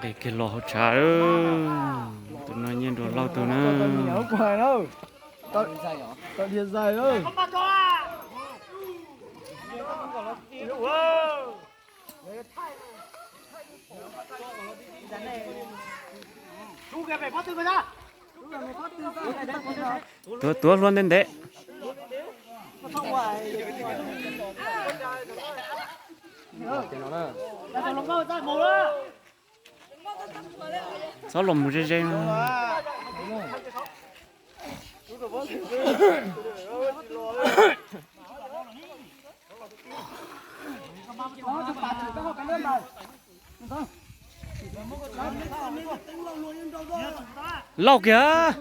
để cái lò chả tụi nó nhìn đồ lâu tụi nó nhớ quài đâu tao điện dài ơi tua luôn đến đấy sao lồng một dây lâu kìa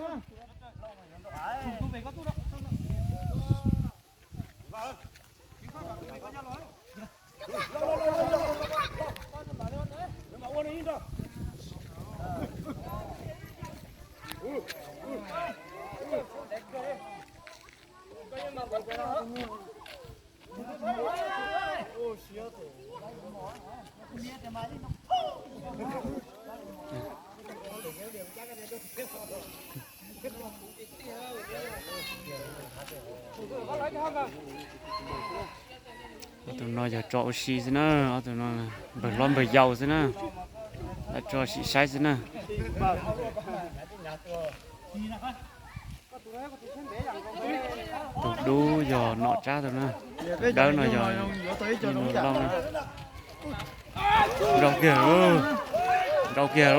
tụi nó giờ trộn xì thế nữa tụi nó bật lon bật dầu thế nữa cho xì sai thế nữa tụi đu giờ nọ cha tụi nó đỡ nó giờ nó lâu nữa đâu kìa đâu kìa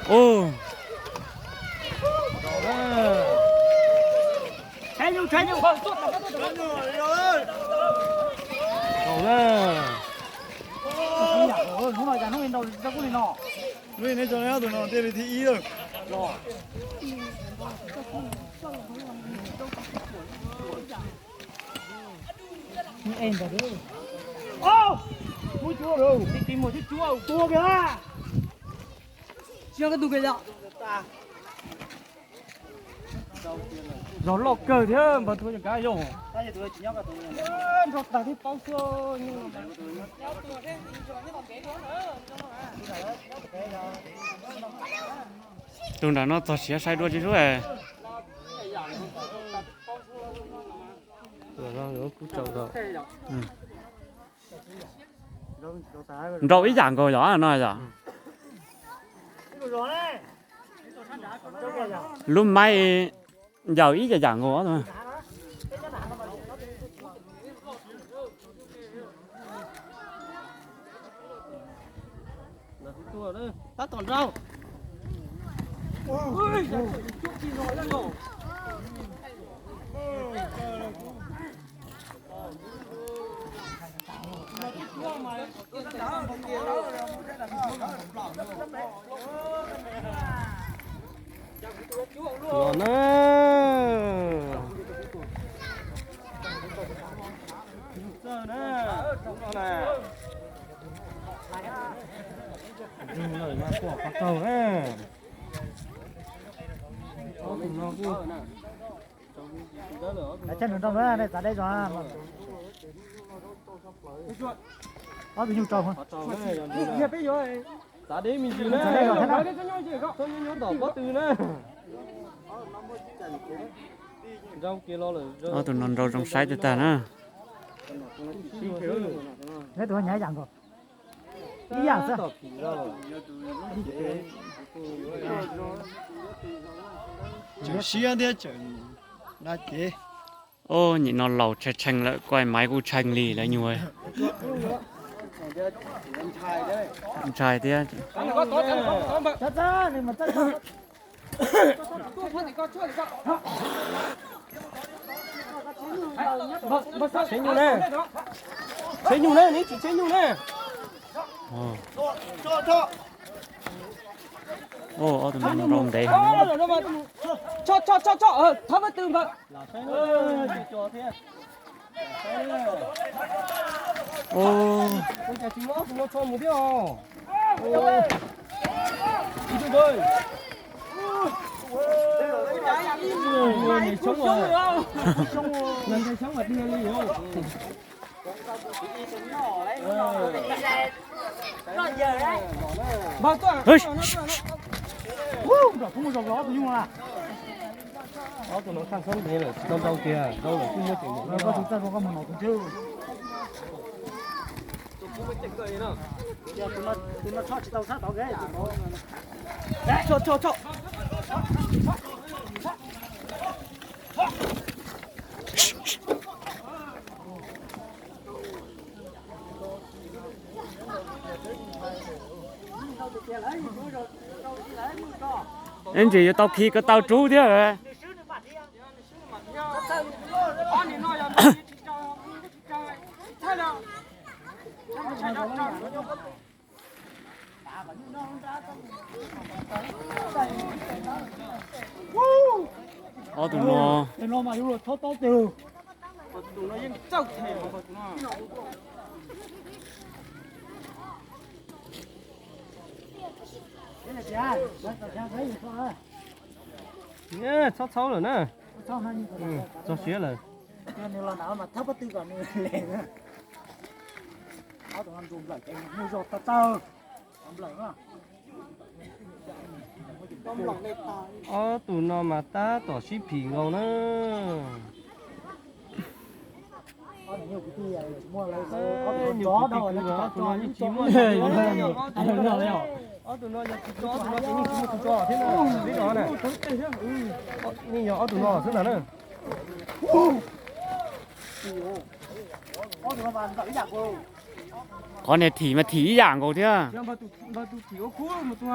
ô cháy nhung cậu không nói rằng nó đâu ra cái nọ nuôi này cho nó tụi nó tiền thì ý rồi em vào đây ô mua chua rồi tìm một chiếc chua tua kìa chưa cái tua kìa rồi lọc cờ thế mà tôi chẳng cái rồi ta tôi chỉ nhóc cái tôi rồi ta thì bao xưa nhưng tụi nó to xía sai đua chứ rồi rồi cứ trâu rồi đâu ý dạng rồi đó nói rồi lúc mai giờ ý giờ dạng rồi thôi ta toàn rau rồi nè rồi mà quả bắt đầu nè chân nó đâu nữa đây tại đây rồi có bị nhu trâu không? Nghiệp bây giờ tại đấy mình gì nữa nói đấy cho nhau gì không cho nhau tỏ có từ nữa rau kia lo rồi tụi nó rau trong sai tụi ta nữa đấy tụi nhảy dạng rồi đi dạng sao chỉ xia đấy chứ là thế ô nhìn nó lẩu chè chanh lại quay máy của chanh lì lại nhiều rồi trai thế chết ra thì mà chết chế nhung nè chỉ chế nhung nè ô tụi nó rong đấy cho thắp vào từ mà ô con trẻ chúng nó cho một biết không đi thôi người này sống rồi lần này sống mà đi ăn đi không bao tuổi Ê, không có gió gió tôi nhưng mà đó tụi nó khăn sống thế rồi đâu đâu kìa đâu là không có chuyện nó có chúng ta có một màu cũng chưa giờ tụi nó cho chỉ tao sát tao ghé đấy cho anh chị tao khi cái tao trú thế rồi. Tụi nó tụi nó mà yêu thôi tao từ tụi nó yên châu thể mà tụi nó cái này cha thấy được không nè sáu rồi nè sao nó như vậy cho xía rồi nên là nào mà thấp bất tư còn liền á áo tụi anh dùng lại cái mua giọt tao tao làm lại tụi nó mà ta tỏ ship phì ngon nữa nhiều cái gì mua lấy gió đâu nó cho những chim mua anh nói đấy tụi nó tụi nó chỉ như chúng cho thế nào biết đó này như nhỏ tụi nó thế nào nữa tụi nó bán cái dạng cô con này thì mà thí dạng của thế à? nhưng mà tụi chỉ có cú một tụi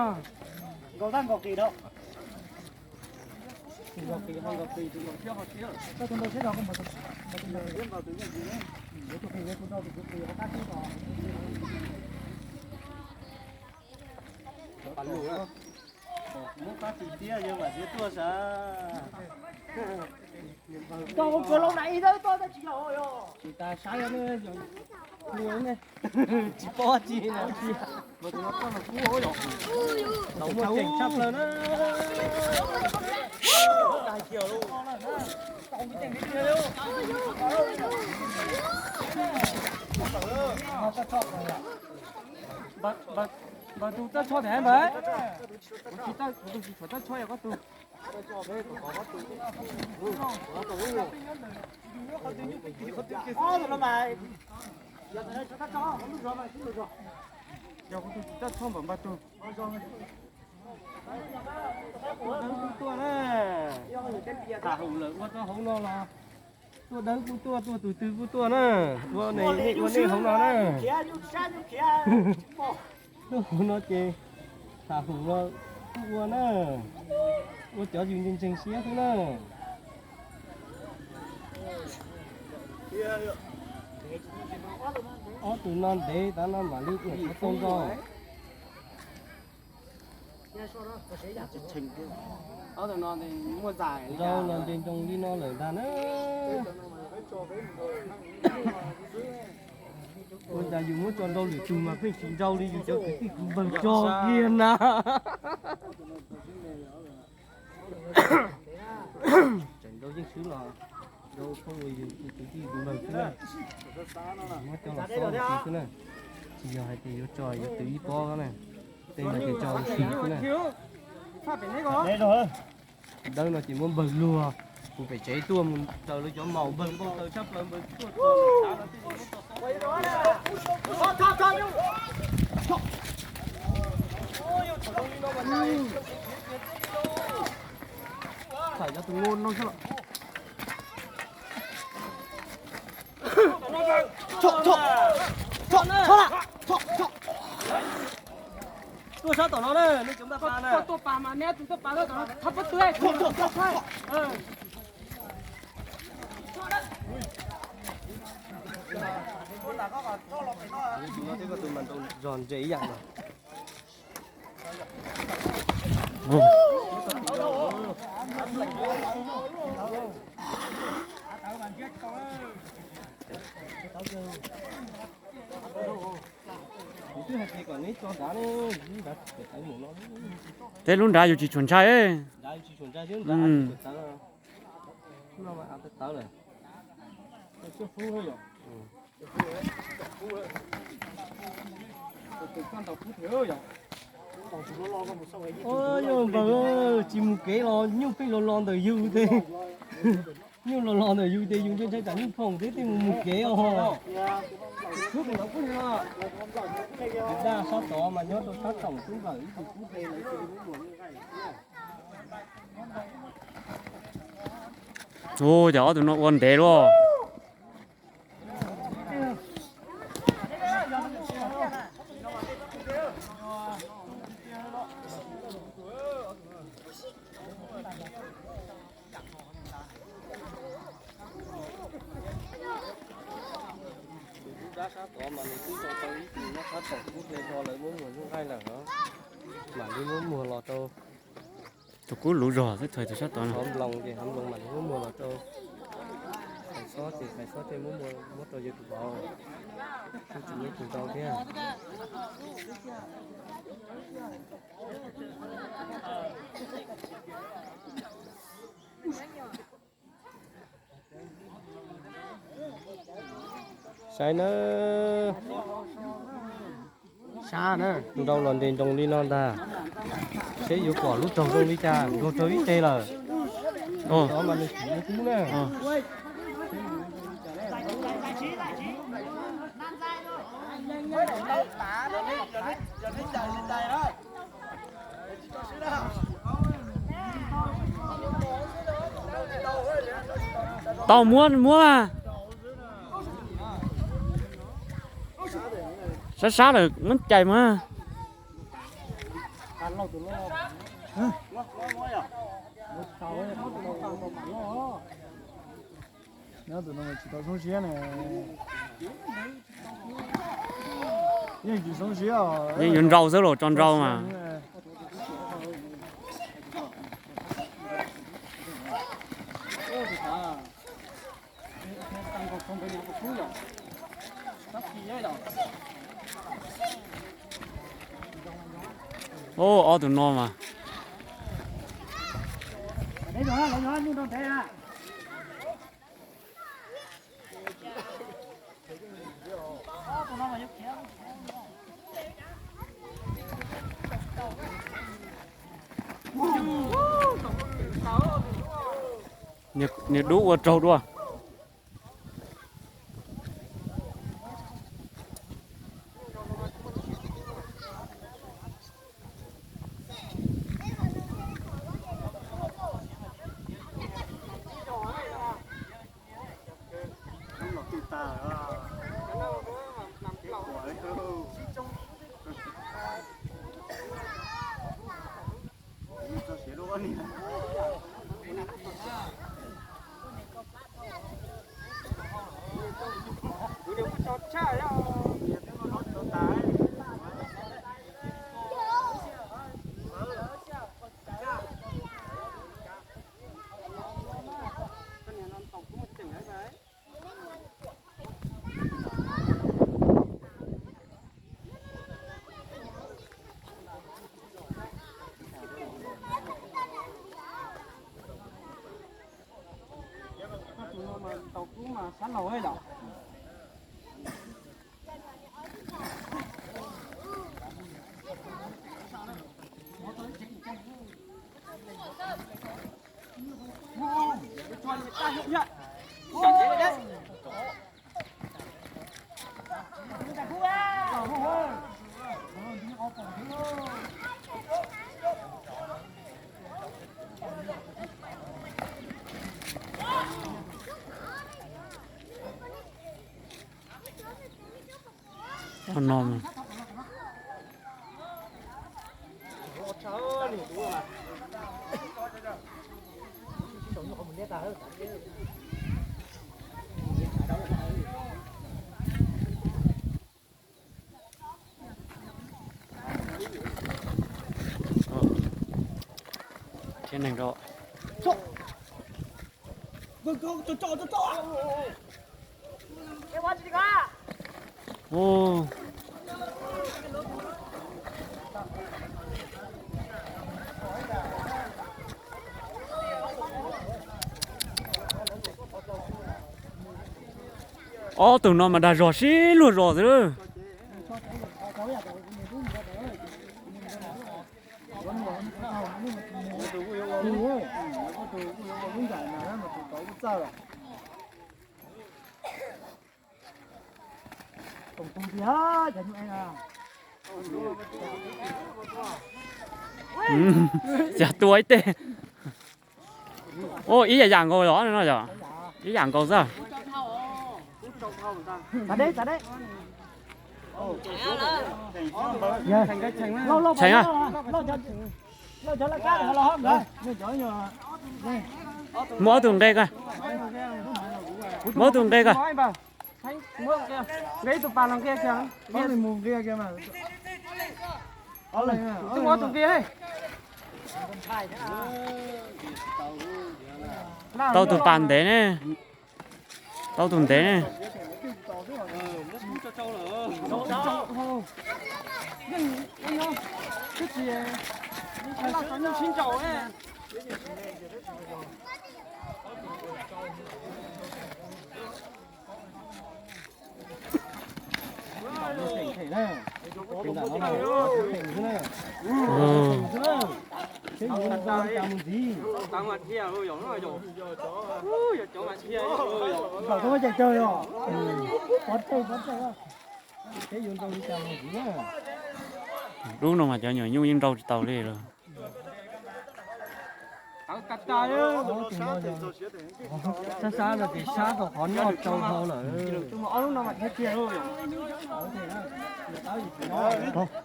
có đang có kỳ đâu Gọc kỳ tụi nó chưa học chưa tôi không biết đâu không mà tôi biết vào tự nhiên gì đấy để tôi về tôi đâu thì tôi về các cái đó bắn lửa muốn các chị tia nhưng mà biết tôi sao tôi không có lâu nãy đâu tôi đã chỉ rồi chị ta sai nữa rồi nuôi này chỉ bỏ chi nào chi mà tụi nó có mà cú hối rồi đậu một chỉnh sắp lên đó đại chiều luôn tổng cái chỉnh kia luôn bà tụi ta cho thế mấy tụi ta cho có tụi nó mà giờ này cho các chó không được rồi mà không được rồi giờ có tụi ta cho bọn bà tụi tua nè thả hùng lợi qua cho hùng nó là tua đấy tua từ tua nè tua này hùng nó nè nó chê thả hùng nó tua nè tua chó dùng chân xía thế nè tụi non để ta non mà đi cái con rồi tụi non thì mua dài rau là trên trong đi nó lời ta nữa ôi ta dùng muốn cho rau để chùm mà phải chỉ rau đi cho cái bằng cho kia nè trận đâu chính xứ là đâu không người cái gì cũng bằng thế này mất cho là sao thế này chỉ giờ hay thì tròi tự ý po cái này tên là cái trò xí thế này đây rồi đây là chỉ muốn bẩn lùa cũng phải cháy tua một tờ nó cho màu bẩn con tờ sắp lên bẩn phải cho từng ngôn nó chứ tua sao tỏ nó đây nên chúng ta phá này tôi phá mà nè chúng tôi phá rồi nó thấp bất tươi chúng nó thấy có tụi mình giòn giấy dạng này cứ hạt thì còn lấy cho đá nó đã thấy một nó thế luôn đãอยู่chỉ chuẩn trai ấy đã chỉ chuẩn ra chứ đã chuẩn ra nó mà ăn tao này chưa phú thôi rồi ôi nhưng mà chỉ một cái lo nhưng phải lo từ dư thế nhưng lo từ dư thì dùng cho chẳng phòng thế thì một cái ho trước nó cũng ha ra sát đó mà nhớ tôi sát tổng cũng vậy thì cũng đây lấy cái muốn như vậy ô giờ tụi nó ổn thế luôn đá sát đó mà mình cứ cho tới thì nó sát tổng cũng đây cho lại muốn mùa như hay là nó mà đi muốn mùa lò trâu tụi cú lũ rò cái thời tụi sát tụi nó hầm lòng thì hầm lòng mà muốn mùa lò trâu phải xót thì muốn mùa trâu giờ tụi bò không chỉ như tụi trâu thế à sai nó xa nữa đâu lần tiền trồng đi non ta sẽ yêu quả lúc trồng trồng đi cha lúc trồng ít tê là ô đó mà nó chỉ nó cú nè tao muốn mà sát được mất chạy mà nhớ tụi nó chỉ tao sống xía này nhưng chỉ sống xía à nhưng nhìn rau rất rồi tròn rau mà ô ở tụi nó mà lấy rồi nhưng đâu thế à nhiệt đủ ở trâu đua tàu cũ mà sẵn nổi ấy đâu con non trên này rồi ô ô tụi nó mà đã rõ xí luôn rõ rồi tổng công ty hết cho anh à. dạ tuổi tê ô ý là dạng cầu đó nó giờ ý dạng cầu ra Ra đấy. Dạ. Lâu Tránh à? lâu cho là cá là không đấy. mỗi tuần đây coi mỗi tuần đây coi Đấy tụi bà làm kia kìa. Có người mù kia mà. Tụi ngó tụi kia ấy. tao tụi bàn thế nè tao tụi thế nè Cái gì? Nó là có những chín chậu ấy. Tao mặt kia rồi, giống rồi rồi. Ui, chỗ mặt kia rồi. Bảo tôi chạy chơi rồi. Bắt chơi đó. Thế dùng tôi đi chào một tí nữa. đúng rồi mà cho nhỏ nhung nhưng đâu tàu đi rồi Tao cắt tay á. xa là thì xa còn khó nhọt trâu thôi là Tụi nó lúc nào mặt kia rồi.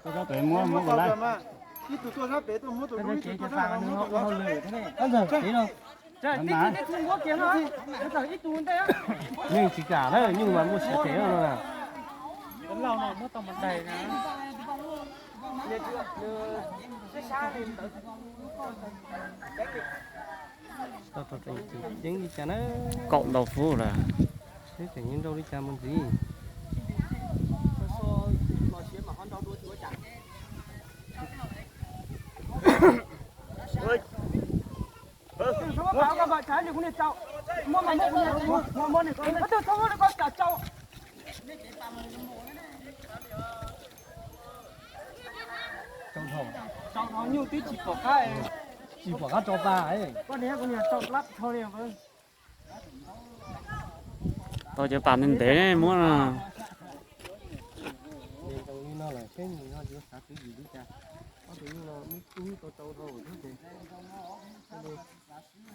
Tôi ra tới mua vào đây. cái chế cho pha nó không lười thế này ăn giờ tí đâu Trời, cái thùng quốc kia nó. Nó giờ ít tuần đấy á. nhưng chỉ cả đấy nhưng mà mua sẽ thế rồi nè Cũng lâu mà mất tầm mặt đầy nè. tao thì tiếng đi chả nó cộng đầu phố là thế phải những đâu đi chả muốn gì Nó bảo các bạn trái thì cũng đi trâu. Mua mà mua này con. Nó từ không có cả trâu. trong thầu Trâu nó nhiều tí chỉ có cái. chỉ bỏ các cho ta ấy Con này con nhà trâu lát thôi đi vâng. tao cho bàn lên thế này muốn là nên tao nghĩ nó là cái gì nó chỉ có cái gì đi cha có tự nhiên nó mới túi tao tao thôi thế thì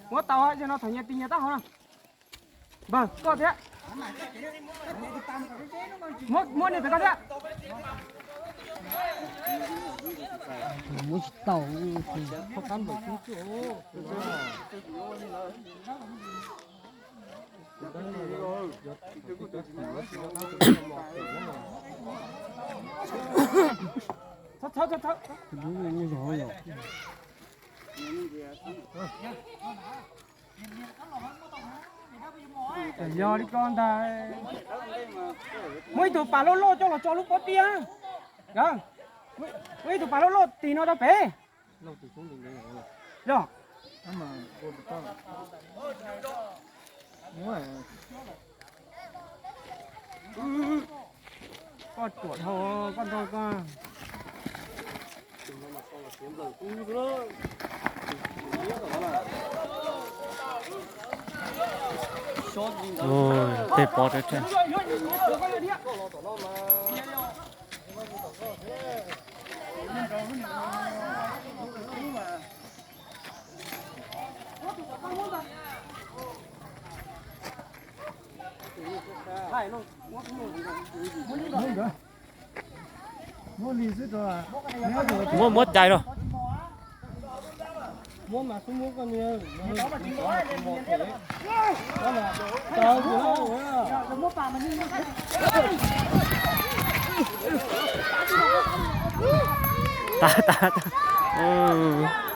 Mua tàu ấy cho nó thành nhà tin nhà tao không? Vâng, có thế. Mua này phải có thế. muốn tàu thì khó khăn bởi chú chỗ Thôi. đúng rồi Giờ đi con ta. Mấy tụi bà lô cho là cho lúc có tia. Vâng. Mấy tụi bà lô thì nó đã bé. lâu từ xuống mình đây rồi Rồi. Mà cô tao. Đúng rồi. Con chuột thôi, con thôi con. ôi tê bọt ở trên Mua lì xí rồi à? mua mất chạy rồi mua mà không mua con nhiều nó mà chỉ có một thế đó là trời của Mua bà mà như thế. ta